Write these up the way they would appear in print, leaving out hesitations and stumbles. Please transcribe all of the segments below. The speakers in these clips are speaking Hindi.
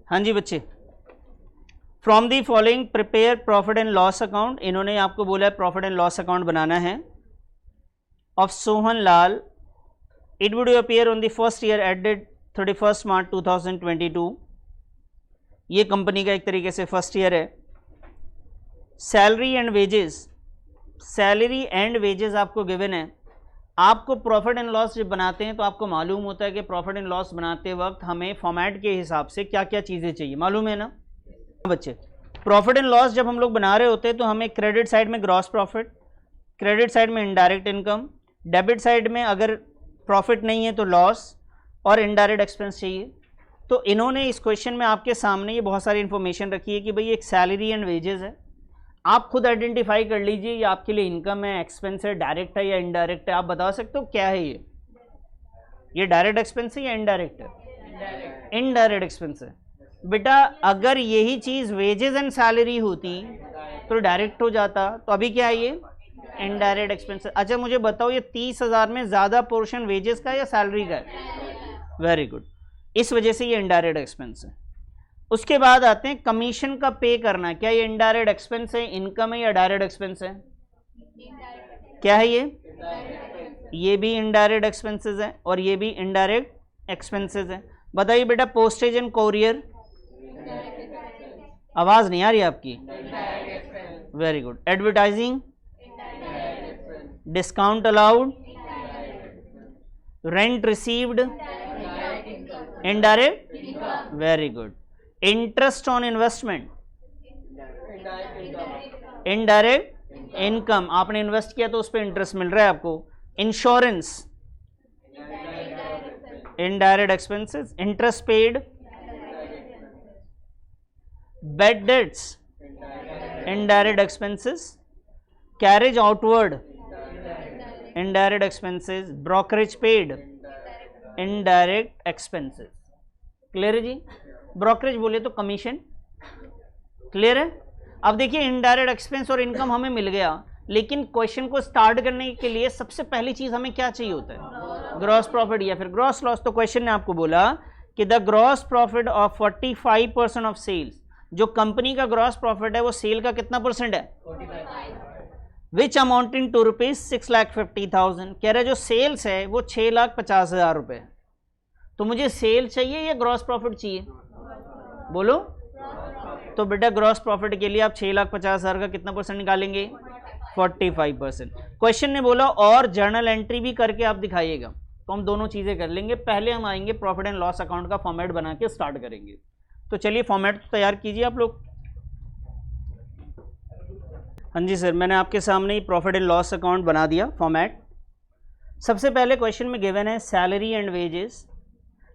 हाँ जी बच्चे, from the following prepare profit and loss account. इन्होंने आपको बोला है प्रॉफिट एंड लॉस अकाउंट बनाना है of Sohan Lal. It would appear on the first year ended 31 March 2022। ये कंपनी का एक तरीके से फर्स्ट ईयर है। Salary and wages, salary and wages आपको गिवन है। आपको प्रॉफिट एंड लॉस जब बनाते हैं तो आपको मालूम होता है कि प्रॉफिट एंड लॉस बनाते वक्त हमें फॉर्मेट के हिसाब से क्या क्या चीज़ें चाहिए, मालूम है ना बच्चे। प्रॉफिट एंड लॉस जब हम लोग बना रहे होते हैं तो हमें क्रेडिट साइड में ग्रॉस प्रॉफिट, क्रेडिट साइड में इनडायरेक्ट इनकम, डेबिट साइड में अगर प्रॉफिट नहीं है तो लॉस, और इनडायरेक्ट एक्सपेंस चाहिए। तो इन्होंने इस क्वेश्चन में आपके सामने ये बहुत सारी इंफॉर्मेशन रखी है कि भाई एक सैलरी एंड वेजेस है। आप खुद आइडेंटिफाई कर लीजिए ये आपके लिए इनकम है, एक्सपेंस है, डायरेक्ट है या इनडायरेक्ट है। आप बता सकते हो क्या है ये डायरेक्ट एक्सपेंस है या इनडायरेक्ट है? इनडायरेक्ट एक्सपेंस है बेटा। अगर यही चीज़ वेजेस एंड सैलरी होती तो डायरेक्ट हो जाता, तो अभी क्या है ये इनडायरेक्ट एक्सपेंस। अच्छा मुझे बताओ ये 30,000 में ज़्यादा पोर्शन वेजेस का या सैलरी का है? वेरी गुड, इस वजह से ये इनडायरेक्ट एक्सपेंस है। उसके बाद आते हैं कमीशन का पे करना। क्या ये इनडायरेक्ट एक्सपेंस है, इनकम है या डायरेक्ट एक्सपेंस है? क्या है ये भी इनडायरेक्ट एक्सपेंसेस है और ये भी इनडायरेक्ट एक्सपेंसेस है। बताइए बेटा पोस्टेज एंड कोरियर, आवाज नहीं आ रही आपकी। Very good. Advertising, discount allowed, rent received, indirect. Very good. Interest on investment, indirect income, आपने इन्वेस्ट किया तो उस पर इंटरेस्ट मिल रहा है आपको। Insurance, indirect expenses. Interest paid, bad debts, indirect expenses. Carriage outward, indirect expenses. Brokerage paid, indirect expenses. Clear है जी? ब्रोकरेज बोले तो कमीशन। क्लियर है? अब देखिए इनडायरेक्ट एक्सपेंस और इनकम हमें मिल गया, लेकिन क्वेश्चन को स्टार्ट करने के लिए सबसे पहली चीज हमें क्या चाहिए होता है? ग्रॉस प्रॉफिट या फिर ग्रॉस लॉस। तो क्वेश्चन ने आपको बोला कि the gross profit of 45% of sales, जो कंपनी का ग्रॉस प्रॉफिट है वो सेल का कितना परसेंट है? 45। Which amounting to ₹6,50,000। कह रहे जो सेल्स है वो 6,50,000 रुपए। तो मुझे सेल चाहिए या ग्रॉस प्रॉफिट चाहिए? बोलो। तो बेटा ग्रॉस प्रॉफिट के लिए आप 6,50,000 का कितना परसेंट निकालेंगे? 45%। क्वेश्चन ने बोला और जर्नल एंट्री भी करके आप दिखाइएगा, तो हम दोनों चीजें कर लेंगे। पहले हम आएंगे प्रॉफिट एंड लॉस अकाउंट का फॉर्मेट बना के स्टार्ट करेंगे। तो चलिए फॉर्मेट तैयार कीजिए आप लोग। हाँ जी सर, मैंने आपके सामने ही प्रॉफिट एंड लॉस अकाउंट बना दिया फॉर्मेट। सबसे पहले क्वेश्चन में गिवन है सैलरी एंड वेजेस,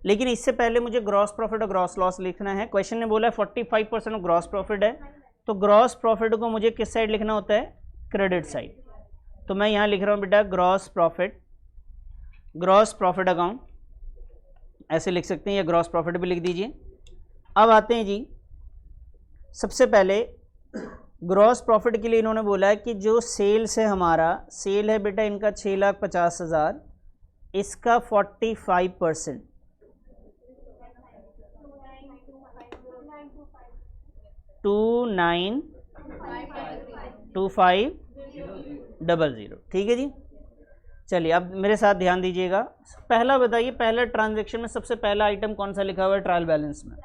लेकिन इससे पहले मुझे ग्रॉस प्रॉफिट और ग्रॉस लॉस लिखना है। क्वेश्चन ने बोला है 45% ऑफ ग्रॉस प्रॉफिट है, तो ग्रॉस प्रॉफिट को मुझे किस साइड लिखना होता है? Credit side. तो मैं यहाँ लिख रहा हूँ बेटा ग्रॉस प्रॉफिट अकाउंट, ऐसे लिख सकते हैं, या ग्रॉस प्रॉफिट भी लिख दीजिए। अब आते हैं जी, सबसे पहले ग्रॉस प्रॉफिट के लिए इन्होंने बोला है कि जो सेल्स है, हमारा सेल है बेटा इनका 6,50,000, इसका 45%, 292500। ठीक है जी। चलिए अब मेरे साथ ध्यान दीजिएगा। पहला बताइए, पहला ट्रांजैक्शन में सबसे पहला आइटम कौन सा लिखा हुआ है ट्रायल बैलेंस में?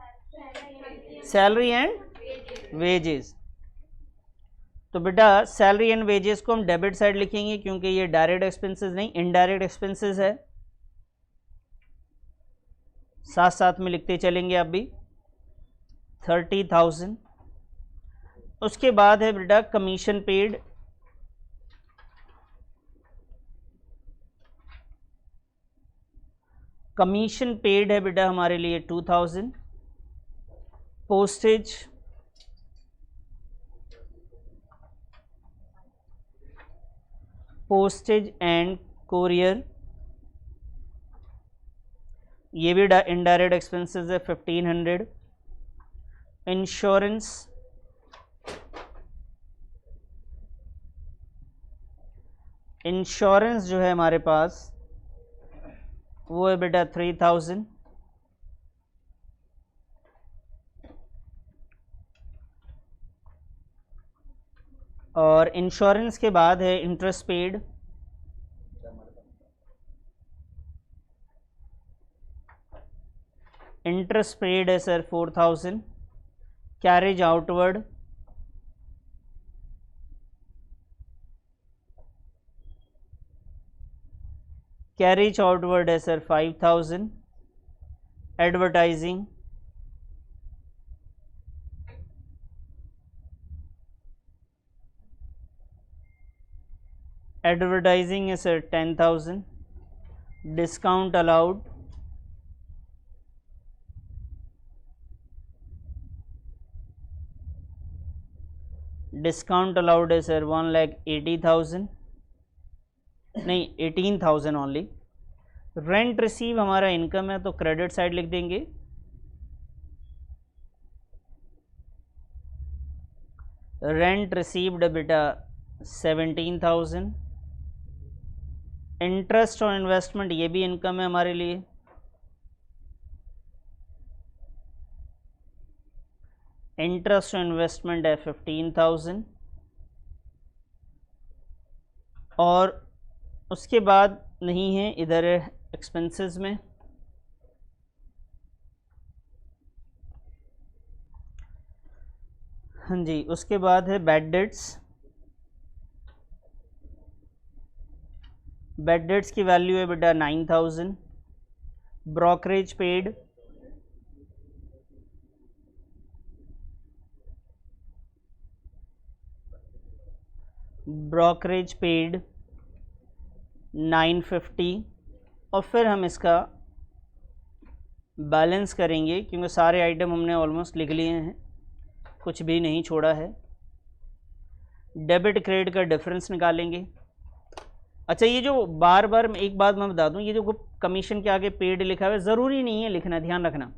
Salary and wages. तो बेटा सैलरी एंड वेजेस को हम डेबिट साइड लिखेंगे क्योंकि ये डायरेक्ट एक्सपेंसेस नहीं इनडायरेक्ट एक्सपेंसेस है। साथ साथ में लिखते चलेंगे आप भी। 30,000। उसके बाद है बेटा कमीशन पेड, कमीशन पेड है बेटा हमारे लिए 2,000। पोस्टेज एंड कोरियर, ये भी इनडायरेक्ट एक्सपेंसेस है 1,500। इंश्योरेंस, इंश्योरेंस जो है हमारे पास वो है बेटा 3,000। और इंश्योरेंस के बाद है इंटरेस्ट पेड, इंटरेस्ट पेड है सर 4000, कैरेज आउटवर्ड है सर 5000, एडवर्टाइजिंग है सर 10,000, डिस्काउंट अलाउड है सर 1,80,000 नहीं 18,000 ओनली। रेंट रिसीव हमारा इनकम है तो क्रेडिट साइड लिख देंगे, रेंट रिसीव्ड बेटा 17,000। इंटरेस्ट और इन्वेस्टमेंट ये भी इनकम है हमारे लिए, इंटरेस्ट और इन्वेस्टमेंट है 15,000। और उसके बाद नहीं है इधर एक्सपेंसेस में, हाँ जी, उसके बाद है बैड डेट्स की वैल्यू है बेटा 9,000, ब्रोकरेज पेड ब्रोकरेज पेड 950। और फिर हम इसका बैलेंस करेंगे क्योंकि सारे आइटम हमने ऑलमोस्ट लिख लिए हैं, कुछ भी नहीं छोड़ा है। डेबिट क्रेडिट का डिफरेंस निकालेंगे। अच्छा, ये जो बार बार एक बात मैं बता दूं, ये जो कमीशन के आगे पेड लिखा हुआ है ज़रूरी नहीं है लिखना, ध्यान रखना।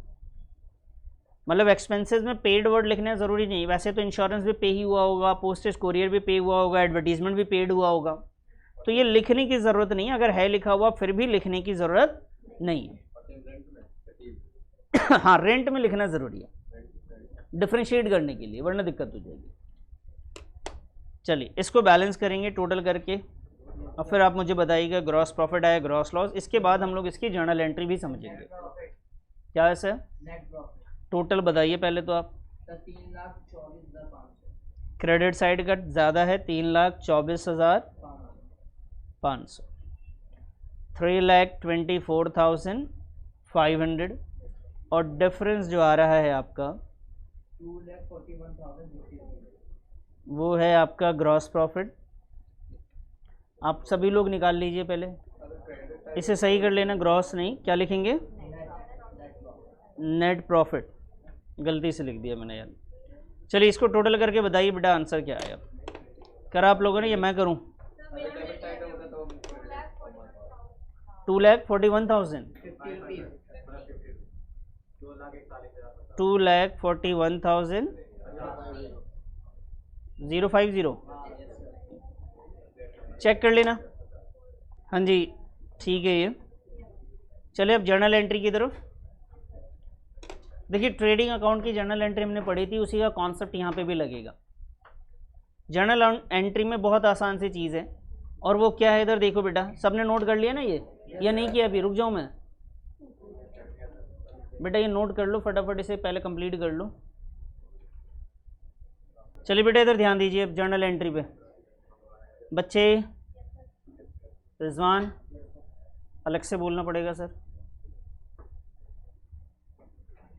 मतलब एक्सपेंसेस में पेड वर्ड लिखना ज़रूरी नहीं। वैसे तो इंश्योरेंस भी पे ही हुआ होगा, पोस्टेज कोरियर भी पे हुआ होगा, एडवर्टीजमेंट भी पेड हुआ होगा, तो ये लिखने की ज़रूरत नहीं है। अगर है लिखा हुआ फिर भी लिखने की ज़रूरत नहीं है। हाँ, रेंट में लिखना ज़रूरी है डिफ्रेंशिएट करने के लिए, वरना दिक्कत हो जाएगी। चलिए इसको बैलेंस करेंगे टोटल करके और फिर आप मुझे बताइएगा ग्रॉस प्रॉफिट आया, ग्रॉस लॉस। इसके बाद हम लोग इसकी जर्नल एंट्री भी समझेंगे। क्या है सर? टोटल बताइए पहले तो आप। 3,24,500 क्रेडिट साइड का ज़्यादा है, 3,24,500, 3,24,500 और डिफरेंस जो आ रहा है आपका 2,41,050 वो है आपका ग्रॉस प्रॉफिट। आप सभी लोग निकाल लीजिए पहले, इसे सही कर लेना, ग्रॉस नहीं, क्या लिखेंगे? नेट प्रॉफिट, गलती से लिख दिया मैंने यार। चलिए इसको टोटल करके बताइए बेटा आंसर क्या आया। करा आप लोगों ने या मैं करूं? 2,41,000 2,41,050 चेक कर लेना। हाँ जी ठीक है ये। चलिए अब जर्नल एंट्री की तरफ देखिए। ट्रेडिंग अकाउंट की जर्नल एंट्री हमने पढ़ी थी, उसी का कॉन्सेप्ट यहाँ पे भी लगेगा। जर्नल एंट्री में बहुत आसान सी चीज़ है, और वो क्या है इधर देखो बेटा, सबने नोट कर लिया ना ये, या नहीं किया अभी? रुक जाऊँ मैं बेटा, ये नोट कर लो फटाफट, इसे पहले कंप्लीट कर लो। चलिए बेटा इधर ध्यान दीजिए अब जर्नल एंट्री पे। बच्चे, रिजवान अलग से बोलना पड़ेगा सर।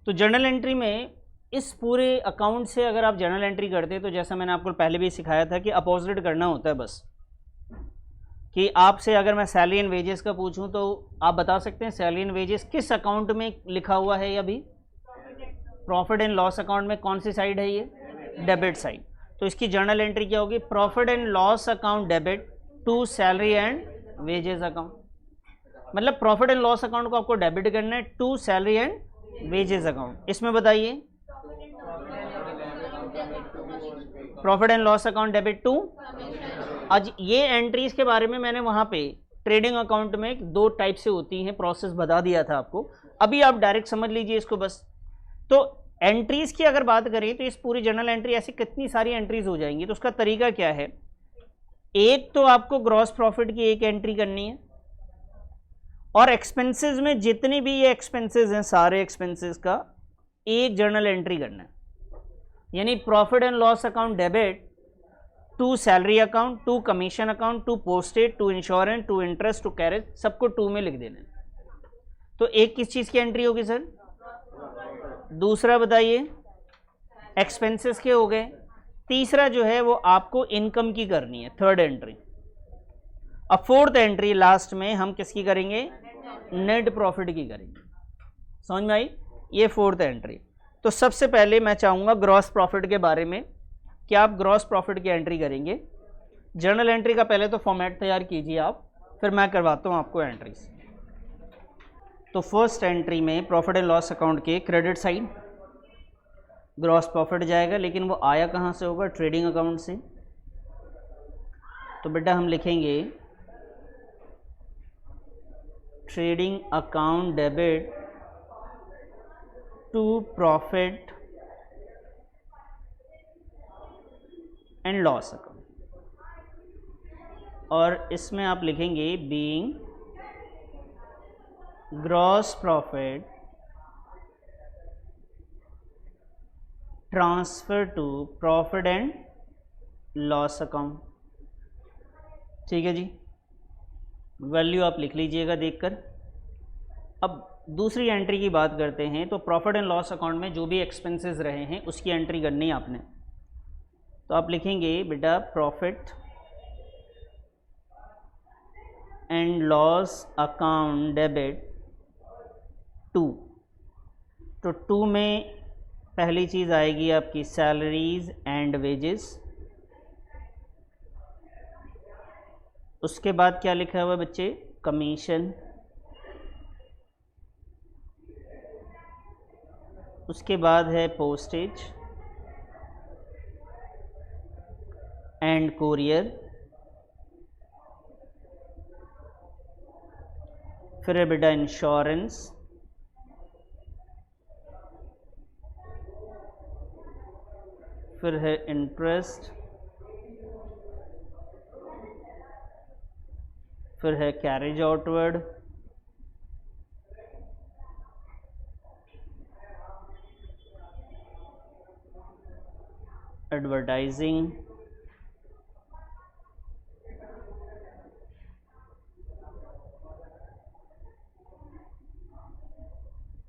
तो जर्नल एंट्री में इस पूरे अकाउंट से अगर आप जर्नल एंट्री करते हैं तो जैसा मैंने आपको पहले भी सिखाया था कि अपोजिट करना होता है बस। कि आपसे अगर मैं सैलरी एंड वेजेस का पूछूं तो आप बता सकते हैं सैलरी एंड वेजेस किस अकाउंट में लिखा हुआ है? अभी प्रॉफिट एंड लॉस अकाउंट में कौन सी साइड है? ये डेबिट साइड। तो इसकी जर्नल एंट्री क्या होगी? Profit and loss account debit to salary and wages account. मतलब प्रॉफिट एंड लॉस अकाउंट को आपको डेबिट करना है to salary and wages account. इसमें बताइए profit and loss account debit to. आज ये एंट्रीज के बारे में मैंने वहां पे ट्रेडिंग अकाउंट में 2 टाइप से होती हैं, प्रोसेस बता दिया था आपको। अभी आप डायरेक्ट समझ लीजिए इसको बस। तो एंट्रीज की अगर बात करें तो इस पूरी जर्नल एंट्री ऐसी कितनी सारी एंट्रीज हो जाएंगी, तो उसका तरीका क्या है, एक तो आपको ग्रॉस प्रॉफिट की एक एंट्री करनी है, और एक्सपेंसेस में जितने भी ये एक्सपेंसेस हैं सारे एक्सपेंसेस का एक जर्नल एंट्री करना है, यानी profit and loss account debit to salary account, to commission account, to postage, to insurance, to interest, to carriage, सबको टू में लिख देना है। तो एक किस चीज़ की एंट्री होगी सर, दूसरा बताइए एक्सपेंसेस के हो गए, तीसरा जो है वो आपको इनकम की करनी है, थर्ड एंट्री। अब फोर्थ एंट्री लास्ट में हम किसकी करेंगे, नेट प्रॉफिट की करेंगे। समझ में आई, ये फोर्थ एंट्री। तो सबसे पहले मैं चाहूँगा ग्रॉस प्रॉफिट के बारे में कि आप ग्रॉस प्रॉफिट की एंट्री करेंगे। जर्नल एंट्री का पहले तो फॉर्मेट तैयार कीजिए आप, फिर मैं करवाता हूँ आपको एंट्रीज। तो फर्स्ट एंट्री में प्रॉफिट एंड लॉस अकाउंट के क्रेडिट साइड ग्रॉस प्रॉफिट जाएगा, लेकिन वो आया कहाँ से होगा, ट्रेडिंग अकाउंट से। तो बेटा हम लिखेंगे trading account debit to profit and loss account, और इसमें आप लिखेंगे being gross profit transfer to profit and loss account. ठीक है जी, वैल्यू आप लिख लीजिएगा देखकर। अब दूसरी एंट्री की बात करते हैं। तो प्रॉफिट एंड लॉस अकाउंट में जो भी एक्सपेंसेस रहे हैं उसकी एंट्री करनी है आपने। तो आप लिखेंगे बेटा profit and loss account debit to. तो टू में पहली चीज़ आएगी आपकी सैलरीज एंड वेजेस, उसके बाद क्या लिखा हुआ है बच्चे, कमीशन, उसके बाद है पोस्टेज एंड कोरियर, फिर है बेटा इंश्योरेंस, फिर है इंटरेस्ट, फिर है carriage outward, advertising,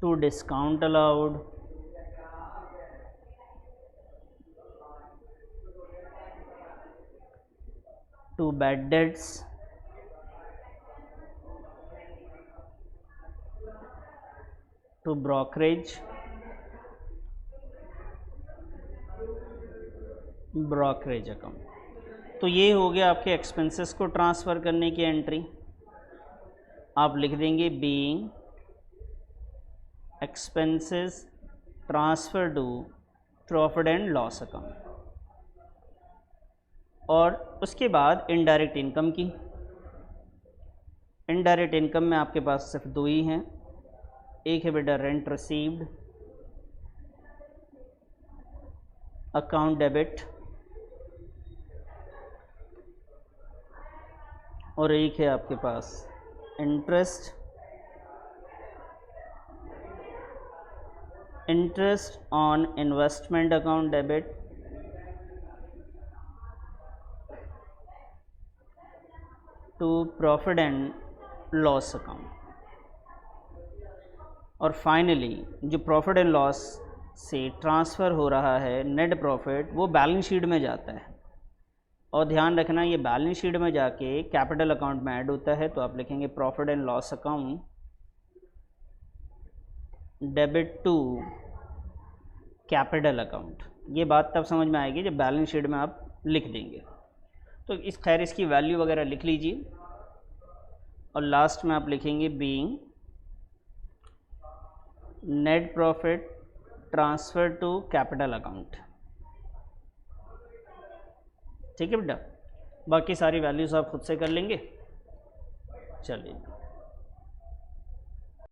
to discount allowed, to bad debts, to brokerage, account. तो ये हो गया आपके एक्सपेंसेस को ट्रांसफ़र करने की एंट्री। आप लिख देंगे being expenses transfer to profit and loss account. और उसके बाद इनडायरेक्ट इनकम की। इनडायरेक्ट इनकम में आपके पास सिर्फ दो ही हैं, एक है बेटा रेंट रिसीव्ड अकाउंट डेबिट, और एक है आपके पास interest on investment account debit to profit and loss account. और फाइनली जो प्रॉफिट एंड लॉस से ट्रांसफ़र हो रहा है नेट प्रॉफिट, वो बैलेंस शीट में जाता है। और ध्यान रखना ये बैलेंस शीट में जाके कैपिटल अकाउंट में ऐड होता है। तो आप लिखेंगे profit and loss account debit to capital account. ये बात तब समझ में आएगी जब बैलेंस शीट में आप लिख देंगे। तो इस खैर इसकी वैल्यू वगैरह लिख लीजिए, और लास्ट में आप लिखेंगे being net profit transfer to capital account. ठीक है बेटा, बाकी सारी वैल्यूज़ आप खुद से कर लेंगे। चलिए।